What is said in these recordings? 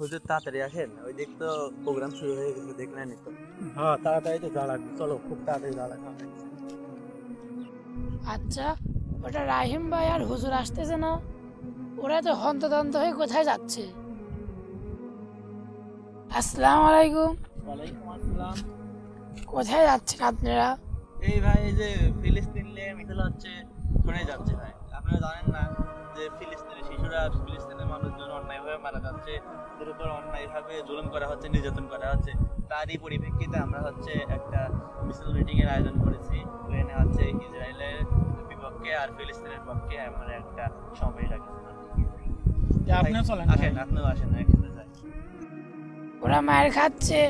হুজুর তাড়াতাড়ি আসেন, ওই দিক তো প্রোগ্রাম শুরু হয়ে গেছে, দেখলেনই তো। হ্যাঁ, তাড়াতাড়ি তো যাওয়া লাগবে, চলো খুব তাড়াতাড়ি যাওয়া লাগবে। আচ্ছা, ওটা রাহিম ভাই আর হুজুর আসতেছে না? ওরা তো হন্তদন্ত হয়ে কোথায় যাচ্ছে? আসসালামু আলাইকুম। ওয়ালাইকুম আসসালাম। কোথায় যাচ্ছেন আপনারা? এই ভাই, এই যে ফিলিস্তিন নিয়ে মিছিল হচ্ছে, শুনে যাচ্ছে ভাই। আপনারা জানেন না যে ফিলিস্তিনের শিশুরা, ফিলিস্তিনের মানুষজন অন্যায়ভাবে মারা যাচ্ছে, তাদের উপর অন্যায়ভাবে জুলুম করা হচ্ছে, নির্যাতন করা হচ্ছে। তারই পরিপ্রেক্ষিতে আমরা হচ্ছে একটা মিছিল মিটিং এর আয়োজন করেছি। ওখানে হচ্ছে ইসরায়েলের বিপক্ষে আর ফিলিস্তিনের পক্ষে আমরা একটা সমাবেশ রাখছিলাম। আপনিও চলেন, আসেন, আপনিও আসেন, একসাথে যাই। ওরা মায়ের খাচ্ছে,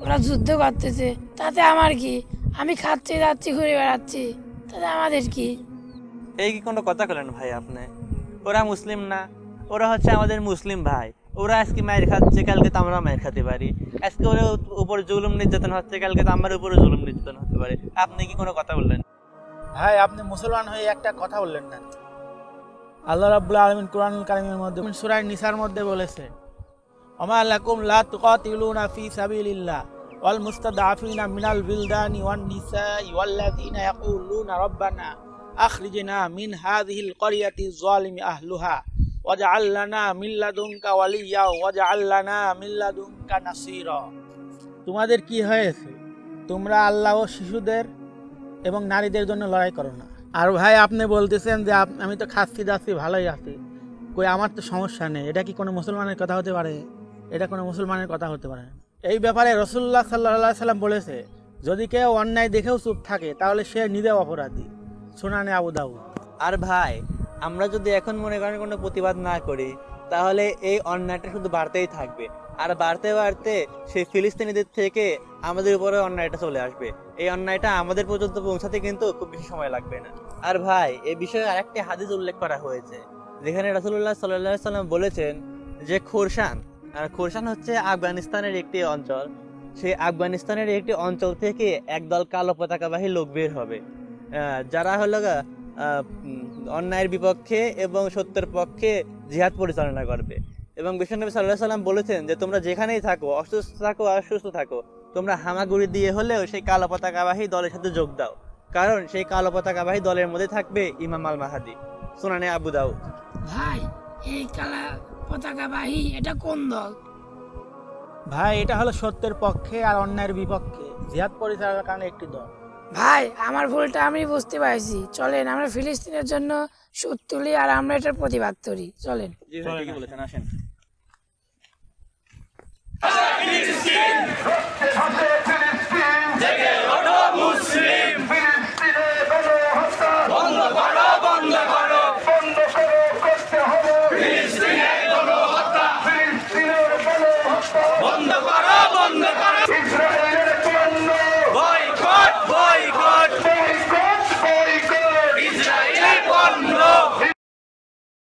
ওরা যুদ্ধ করতেছে, তাতে আমার কি? আমি খাচ্ছি, যাচ্ছি, ঘুরে বেড়াচ্ছি, তাতে আমাদের কি? এই কি কোনো কথা বলেন ভাই আপনি? ওরা মুসলিম না, ওরা হচ্ছে আমাদের মুসলিম ভাই। ওরা আজকে মায়ের খাচ্ছে, কালকে তো আমরা মায়ের খেতে পারি। আজকে ওরা উপর জুলুম নির্যাতন হচ্ছে, কালকে তো আমার উপরে জুলুম নির্যাতন হতে পারে। আপনি কি কোনো কথা বললেন? ভাই আপনি মুসলমান হয়ে একটা কথা বললেন না। আল্লাহ রাব্বুল আলামিন কোরআনুল কারীমের মধ্যে সূরা নিসার মধ্যে বলেছে, ওমা লাকুম লা তুকাতিলুনা ফি সাবিলিল্লাহ ওয়াল মুস্তাদআফিনা মিনাল বিলদানি ওয়ান নিসাই ওয়াল্লাযিনা ইয়াকুলুনা রাব্বানা আখরিজনা মিন হাযিহিল ক্বরিয়াতি যালিমি আহলুহা ওয়াজআল লানা মিন লাদুনকা ওয়ালিয়্যা ওয়াজআল লানা মিন লাদুনকা নাসীরা। তোমাদের কি হয়েছে? তোমরা আল্লাহ ও শিশুদের এবং নারীদের জন্য লড়াই করো না। আর ভাই আপনি বলতেছেন যে আমি তো খাচ্ছি যাচ্ছি, ভালোই আছি, কই আমার তো সমস্যা নেই। এটা কি কোনো মুসলমানের কথা হতে পারে? এটা কোনো মুসলমানের কথা হতে পারে না। এই ব্যাপারে রাসূলুল্লাহ সাল্লাল্লাহু আলাইহি সাল্লাম বলেছে, যদি কেউ অন্যায় দেখেও চুপ থাকে তাহলে সে নিজেও অপরাধী। সুনানে আবু দাউদ। আর ভাই, আমরা যদি এখন মনে করেন কোনো প্রতিবাদ না করি, তাহলে এই অন্যায়টা শুধু বাড়তেই থাকবে। আর বাড়তে বাড়তে সেই ফিলিস্তিনিদের থেকে আমাদের উপরে অন্যায়টা চলে আসবে। এই অন্যায়টা আমাদের পর্যন্ত পৌঁছাতে কিন্তু খুব বেশি সময় লাগবে না। আর ভাই, এই বিষয়ে আরেকটি হাদিস উল্লেখ করা হয়েছে, যেখানে রাসূলুল্লাহ সাল্লাল্লাহু আলাইহি সাল্লাম বলেছেন যে খোরশান, আর খোরশান হচ্ছে আফগানিস্তানের একটি অঞ্চল। সেই আফগানিস্তানের একটি অঞ্চল থেকে একদল কালো পতাকাবাহী লোক বের হবে, যারা হলো অন্যায়ের বিপক্ষে এবং সত্যের পক্ষে জিহাদ পরিচালনা করবে। এবং বিশ্বনবী সাল্লাল্লাহু আলাইহি সাল্লাম বলেছেন যে তোমরা যেখানেই থাকো, অসুস্থ থাকো আর সুস্থ থাকো, তোমরা হামাগুড়ি দিয়ে হলেও সেই কালো পতাকাবাহী দলের সাথে যোগ দাও, কারণ সেই কালো পতাকাবাহী দলের মধ্যে থাকবে ইমাম আল মাহাদি। সুনানে আবু দাউদ। ভাই, এই কালা পতাকাবাহী এটা কোন দল? ভাই এটা হলো সত্যের পক্ষে আর অন্যায়ের বিপক্ষে জিহাদ পরিচালনার কারণে একটি দল। ভাই, আমার ভুলটা আমি বুঝতে পারছি, চলেন আমরা ফিলিস্তিনের জন্য সুদ তুলি আর আমরা এটার প্রতিবাদ করি, চলেন। জি ভাই, ঠিকই বলেছেন, আসেন।